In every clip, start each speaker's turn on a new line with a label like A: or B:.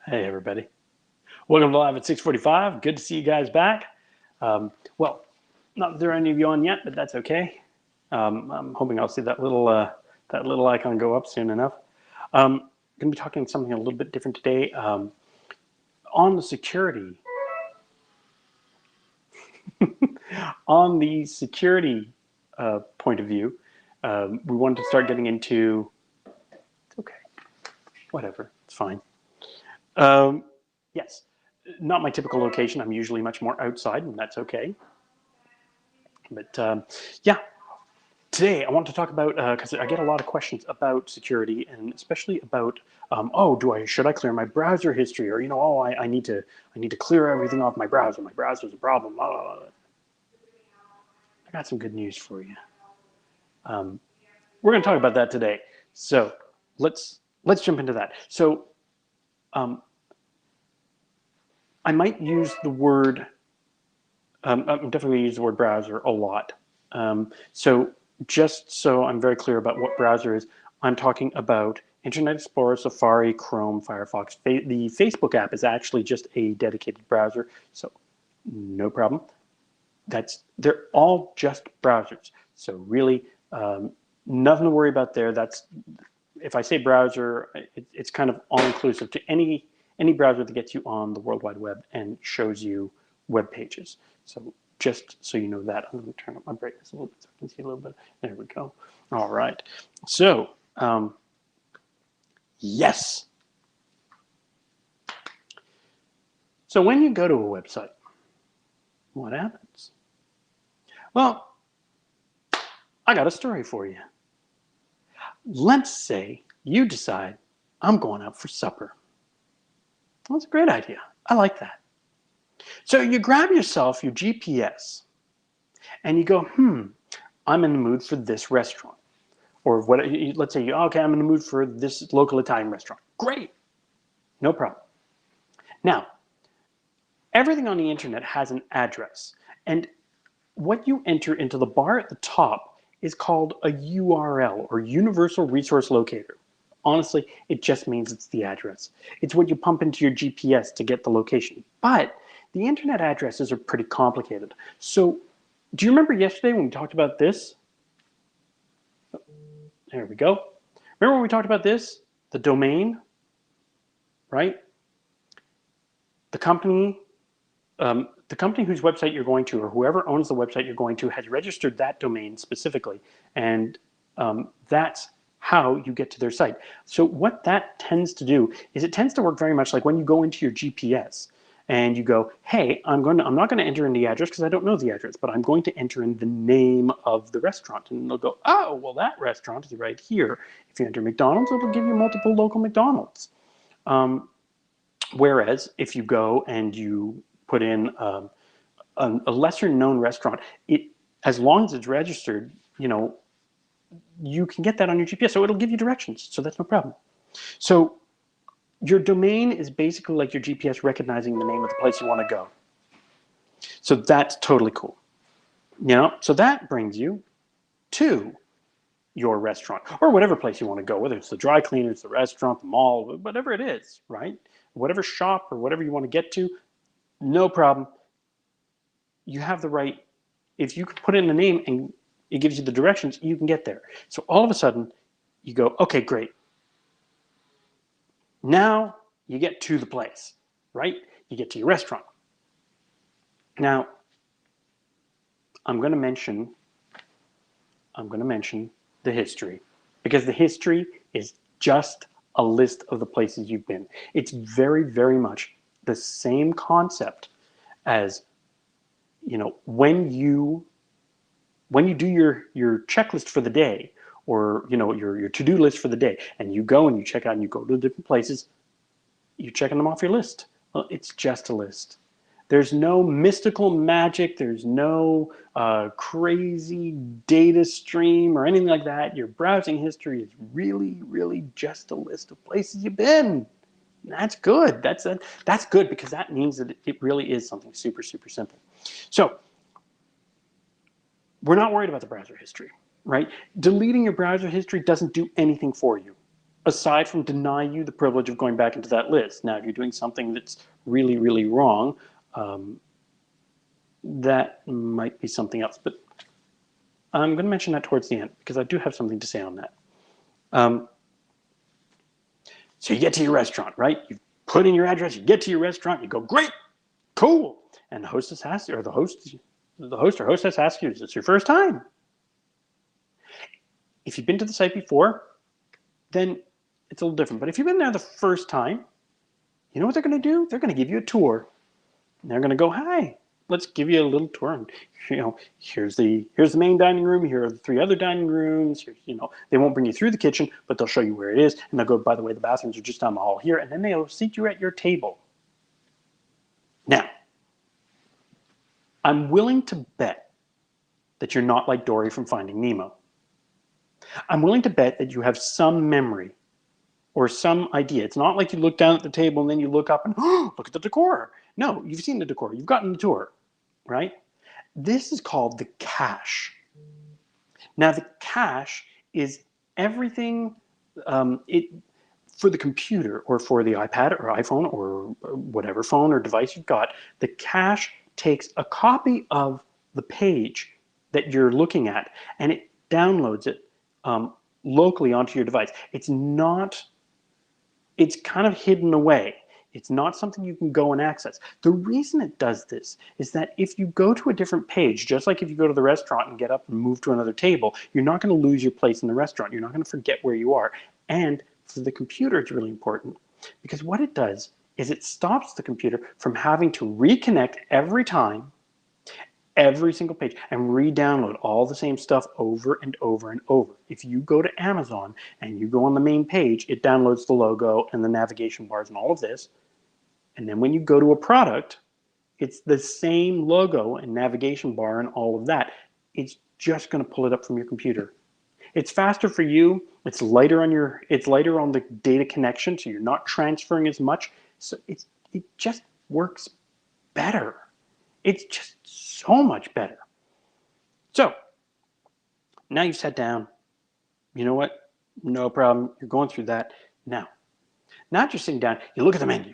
A: Hey everybody, welcome to Live at 6:45. Good to see you guys back. Well, not that there are any of you on yet, but that's okay. I'm hoping I'll see that little icon go up soon enough. Going to be talking something a little bit different today on the security. On the security point of view, we wanted to start getting into. It's okay, whatever, it's fine. Yes, not my typical location. I'm usually much more outside, and that's okay. But yeah, today I want to talk about because I get a lot of questions about security, and especially about should I clear my browser history, or I need to clear everything off my browser. My browser's a problem. Blah, blah, blah. I got some good news for you. We're going to talk about that today. So let's jump into that. So I might use the word. I'm definitely going to use the word browser a lot. So just so I'm very clear about what browser is, I'm talking about Internet Explorer, Safari, Chrome, Firefox. The Facebook app is actually just a dedicated browser, so no problem. They're all just browsers. So really, nothing to worry about there. If I say browser, it's kind of all-inclusive to any browser that gets you on the World Wide Web and shows you web pages. So just so you know that, I'm going to turn up my brightness a little bit so I can see a little bit. There we go. All right. So, yes. So when you go to a website, what happens? Well, I got a story for you. Let's say you decide, I'm going out for supper. That's a great idea. I like that. So you grab yourself your GPS and you go, I'm in the mood for this restaurant. Or let's say, okay, I'm in the mood for this local Italian restaurant. Great. No problem. Now, everything on the internet has an address. And what you enter into the bar at the top is called a URL, or Universal Resource Locator. Honestly, it just means it's the address. It's what you pump into your GPS to get the location. But the internet addresses are pretty complicated. So do you remember yesterday when we talked about this? There we go. Remember when we talked about this? The domain, right? The company whose website you're going to, or whoever owns the website you're going to, has registered that domain specifically. And that's how you get to their site. So what that tends to do is it tends to work very much like when you go into your GPS and you go, hey, I'm not going to enter in the address because I don't know the address, but I'm going to enter in the name of the restaurant. And they'll go, oh, well, that restaurant is right here. If you enter McDonald's, it'll give you multiple local McDonald's. Whereas if you go and you put in a lesser known restaurant, as long as it's registered, you can get that on your GPS. So it'll give you directions. So that's no problem. So your domain is basically like your GPS recognizing the name of the place you want to go. So that's totally cool. So that brings you to your restaurant or whatever place you want to go, whether it's the dry cleaners, the restaurant, the mall, whatever it is, right? Whatever shop or whatever you want to get to, no problem. You have the right, if you put in the name and it gives you the directions, you can get there. So all of a sudden you go, okay, great. Now you get to the place, right? You get to your restaurant. Now, I'm going to mention the history, because the history is just a list of the places you've been. It's very, very much the same concept as, when you do your checklist for the day, or your to-do list for the day, and you go and you check out and you go to the different places, you're checking them off your list. Well, it's just a list. There's no mystical magic. There's no crazy data stream or anything like that. Your browsing history is really, really just a list of places you've been. And that's good. That's good, because that means that it really is something super, super simple. So we're not worried about the browser history, right? Deleting your browser history doesn't do anything for you. aside from deny you the privilege of going back into that list. Now, if you're doing something that's really, really wrong, that might be something else. But I'm going to mention that towards the end because I do have something to say on that. So you get to your restaurant, right? You put in your address, you get to your restaurant, you go, great, cool. And the hostess asks you, or the host or hostess asks you, is this your first time? If you've been to the site before, then it's a little different. But if you've been there the first time, you know what they're going to do? They're going to give you a tour. And they're going to go, hi, let's give you a little tour. And, here's the main dining room. Here are the 3 other dining rooms. Here's, they won't bring you through the kitchen, but they'll show you where it is. And they'll go, by the way, the bathrooms are just down the hall here. And then they'll seat you at your table. Now, I'm willing to bet that you're not like Dory from Finding Nemo. I'm willing to bet that you have some memory or some idea. It's not like you look down at the table and then you look up and, oh, look at the decor. No, you've seen the decor. You've gotten the tour, right? This is called the cache. Now, the cache is everything for the computer or for the iPad or iPhone or whatever phone or device you've got. The cache takes a copy of the page that you're looking at and it downloads it locally onto your device. It's kind of hidden away. It's not something you can go and access. The reason it does this is that if you go to a different page, just like if you go to the restaurant and get up and move to another table, you're not going to lose your place in the restaurant. You're not going to forget where you are. And for the computer, it's really important because what it does is it stops the computer from having to reconnect every time, every single page, and re-download all the same stuff over and over and over. If you go to Amazon and you go on the main page, it downloads the logo and the navigation bars and all of this. And then when you go to a product, it's the same logo and navigation bar and all of that. It's just going to pull it up from your computer. It's faster for you. It's lighter on the data connection, so you're not transferring as much. So it just works better. It's just so much better. So now you've sat down. You know what? No problem. You're going through that. Now that you're sitting down, you look at the menu.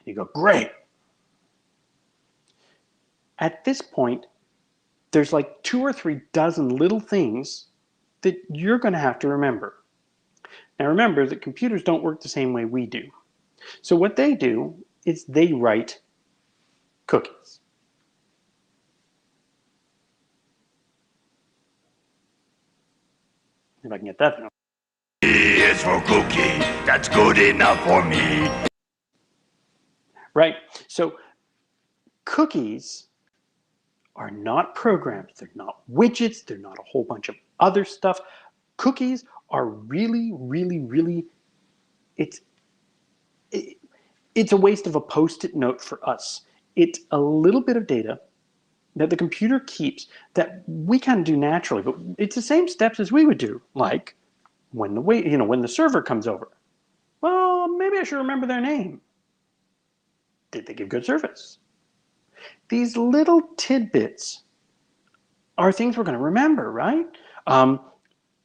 A: You go, great. At this point, there's like 2 or 3 dozen little things that you're going to have to remember. Now remember that computers don't work the same way we do. So what they do is they write cookies. If I can get that.
B: It's for cookie. That's good enough for me.
A: Right? So cookies are not programs. They're not widgets. They're not a whole bunch of other stuff. Cookies are really, really, really, it's a waste of a Post-it note for us. It's a little bit of data that the computer keeps that we can do naturally, but it's the same steps as we would do, like when the server comes over. Well, maybe I should remember their name. Did they give good service? These little tidbits are things we're going to remember, right?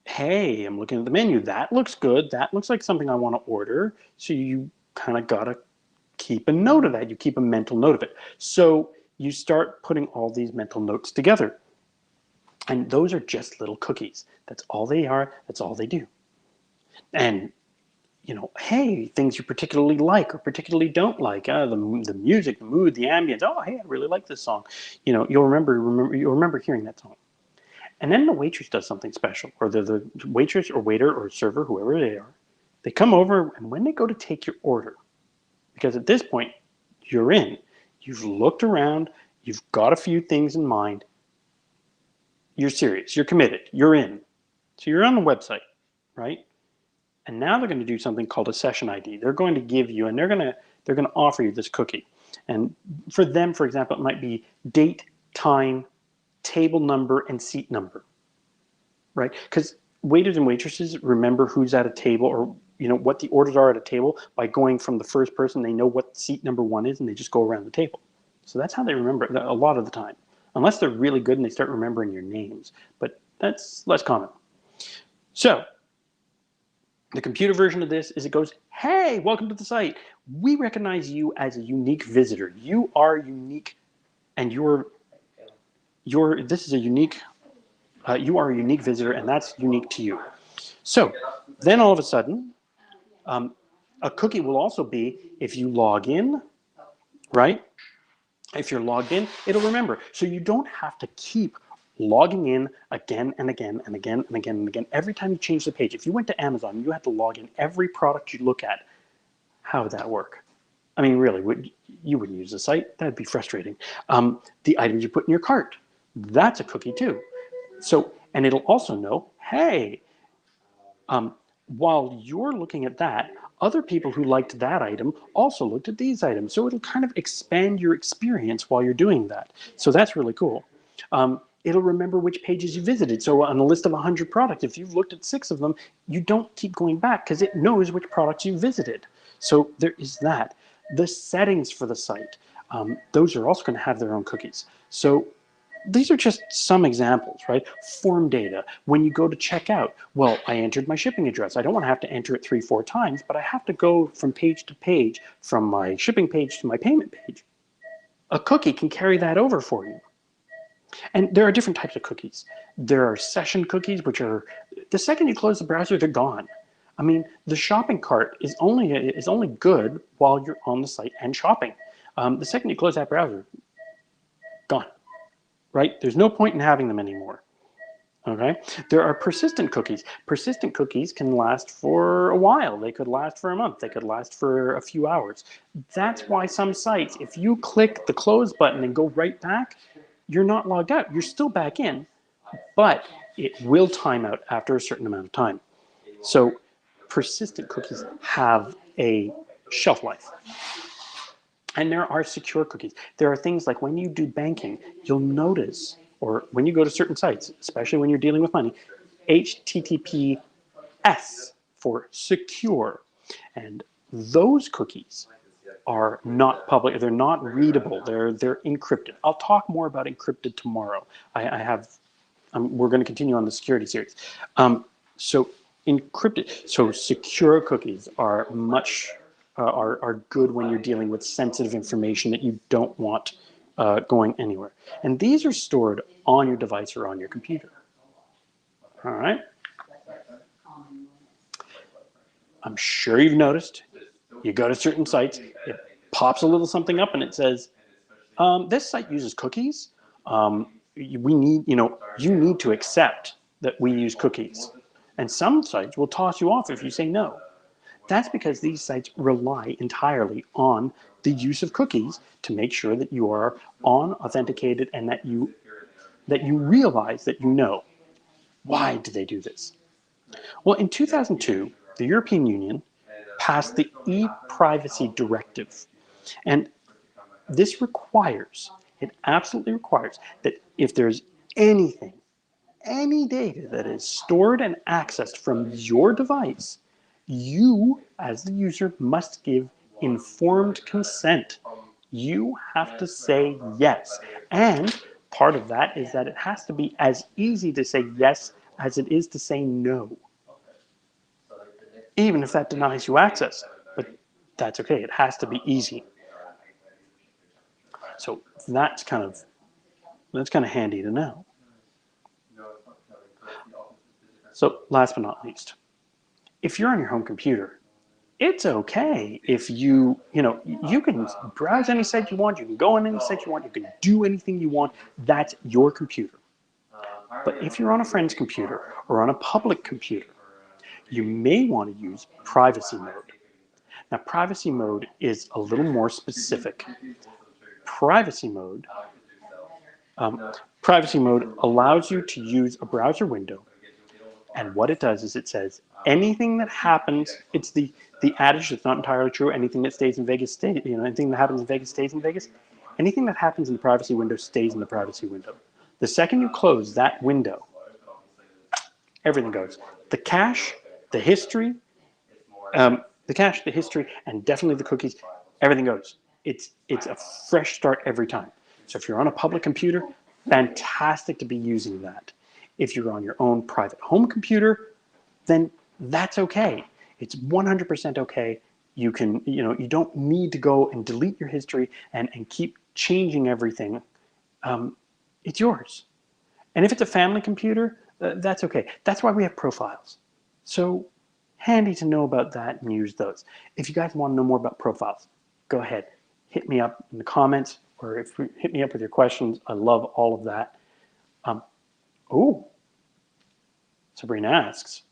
A: Hey, I'm looking at the menu. That looks good. That looks like something I want to order. So you kind of got to keep a note of that. You keep a mental note of it. So you start putting all these mental notes together. And those are just little cookies. That's all they are. That's all they do. And hey, things you particularly like or particularly don't like, the music, the mood, the ambience. Oh, hey, I really like this song. You'll remember hearing that song. And then the waitress does something special, or the waitress or waiter or server, whoever they are. They come over, and when they go to take your order, because at this point, you're in. You've looked around. You've got a few things in mind. You're serious. You're committed. You're in. So you're on the website, right? And now they're going to do something called a session ID. They're going to give you, and they're going to offer you this cookie. And for them, for example, it might be date, time, table number, and seat number, right? Because waiters and waitresses remember who's at a table, or what the orders are at a table by going from the first person. They know what seat number 1 is, and they just go around the table. So that's how they remember it a lot of the time, unless they're really good and they start remembering your names. But that's less common. So The computer version of this is it goes, hey, welcome to the site. We recognize you as a unique visitor. You are unique, and this is a unique, you are a unique visitor, and that's unique to you. So then all of a sudden, a cookie will also be if you log in, right? If you're logged in, it'll remember. So you don't have to keep logging in again and again and again and again and again. Every time you change the page, if you went to Amazon, you had to log in every product you look at. How would that work? I mean, really, you wouldn't use the site. That'd be frustrating. The items you put in your cart, that's a cookie too. So, and it'll also know, hey, while you're looking at that, other people who liked that item also looked at these items. So it'll kind of expand your experience while you're doing that. So that's really cool. It'll remember which pages you visited. So on a list of 100 products, if you've looked at 6 of them, you don't keep going back because it knows which products you visited. So there is that. The settings for the site, those are also going to have their own cookies. So these are just some examples, right? Form data. When you go to check out, well, I entered my shipping address. I don't want to have to enter it 3, 4 times, but I have to go from page to page, from my shipping page to my payment page. A cookie can carry that over for you. And there are different types of cookies. There are session cookies, which are, the second you close the browser, they're gone. I mean, the shopping cart is only good while you're on the site and shopping. The second you close that browser, gone. Right? There's no point in having them anymore. Okay? There are persistent cookies. Persistent cookies can last for a while. They could last for a month. They could last for a few hours. That's why some sites, if you click the close button and go right back, you're not logged out. You're still back in, but it will time out after a certain amount of time. So persistent cookies have a shelf life. And there are secure cookies. There are things like when you do banking, you'll notice, or when you go to certain sites, especially when you're dealing with money, HTTPS for secure. And those cookies are not public, they're not readable, they're encrypted. I'll talk more about encrypted tomorrow. We're going to continue on the security series. So encrypted, so secure cookies are are good when you're dealing with sensitive information that you don't want going anywhere. And these are stored on your device or on your computer. All right. I'm sure you've noticed, you go to certain sites, it pops a little something up and it says, this site uses cookies. We need, you need to accept that we use cookies. And some sites will toss you off if you say no. That's because these sites rely entirely on the use of cookies to make sure that you are authenticated and that you realize that you know. Why do they do this? Well, in 2002, the European Union passed the e-privacy directive. And this requires, it absolutely requires, that if there's anything, any data that is stored and accessed from your device, you, as the user, must give informed consent. You have to say yes. And part of that is that it has to be as easy to say yes as it is to say no, even if that denies you access. But that's okay. It has to be easy. So that's kind of handy to know. So last but not least, if you're on your home computer, it's okay if you can browse any site you want, you can go on any site you want, you can do anything you want. That's your computer. But if you're on a friend's computer or on a public computer, you may want to use privacy mode. Now, privacy mode is a little more specific. Privacy mode allows you to use a browser window, and what it does is it says anything that happens. It's the adage that's not entirely true. Anything that stays in Vegas stays. Anything that happens in Vegas stays in Vegas. Anything that happens in the privacy window stays in the privacy window. The second you close that window, everything goes. The cache, the history, and definitely the cookies. Everything goes. It's a fresh start every time. So if you're on a public computer, fantastic to be using that. If you're on your own private home computer, then that's okay. It's 100% okay. You can, you don't need to go and delete your history and keep changing everything. It's yours. And if it's a family computer, that's okay. That's why we have profiles. So handy to know about that and use those. If you guys want to know more about profiles, go ahead, hit me up in the comments, or if you hit me up with your questions. I love all of that. Oh, Sabrina asks,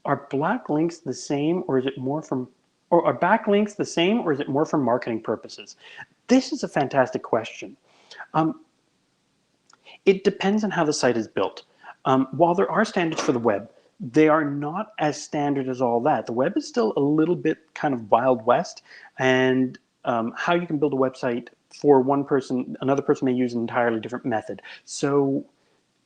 A: are backlinks the same, or is it more from, or are backlinks the same, or is it more for marketing purposes? This is a fantastic question. It depends on how the site is built. While there are standards for the web, they are not as standard as all that. The web is still a little bit kind of Wild West, and how you can build a website for one person, another person may use an entirely different method. So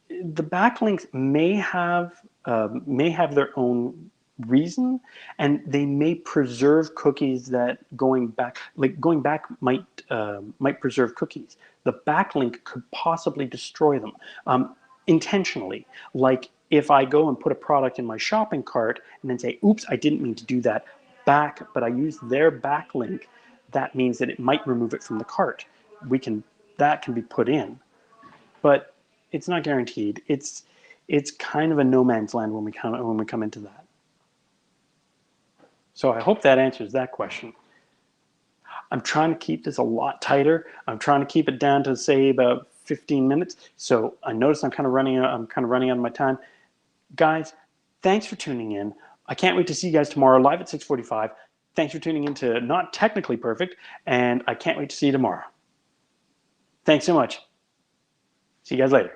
A: the backlinks may have their own reason, and they may preserve cookies that going back might preserve cookies. The backlink could possibly destroy them intentionally. Like if I go and put a product in my shopping cart and then say, oops, I didn't mean to do that, but I use their backlink, that means that it might remove it from the cart. That can be put in, but it's not guaranteed. It's kind of a no man's land when we come into that. So I hope that answers that question. I'm trying to keep this a lot tighter. I'm trying to keep it down to say about 15 minutes. So I notice I'm kind of running out of my time. Guys, thanks for tuning in. I can't wait to see you guys tomorrow live at 6:45. Thanks for tuning in to Not Technically Perfect, and I can't wait to see you tomorrow. Thanks so much. See you guys later.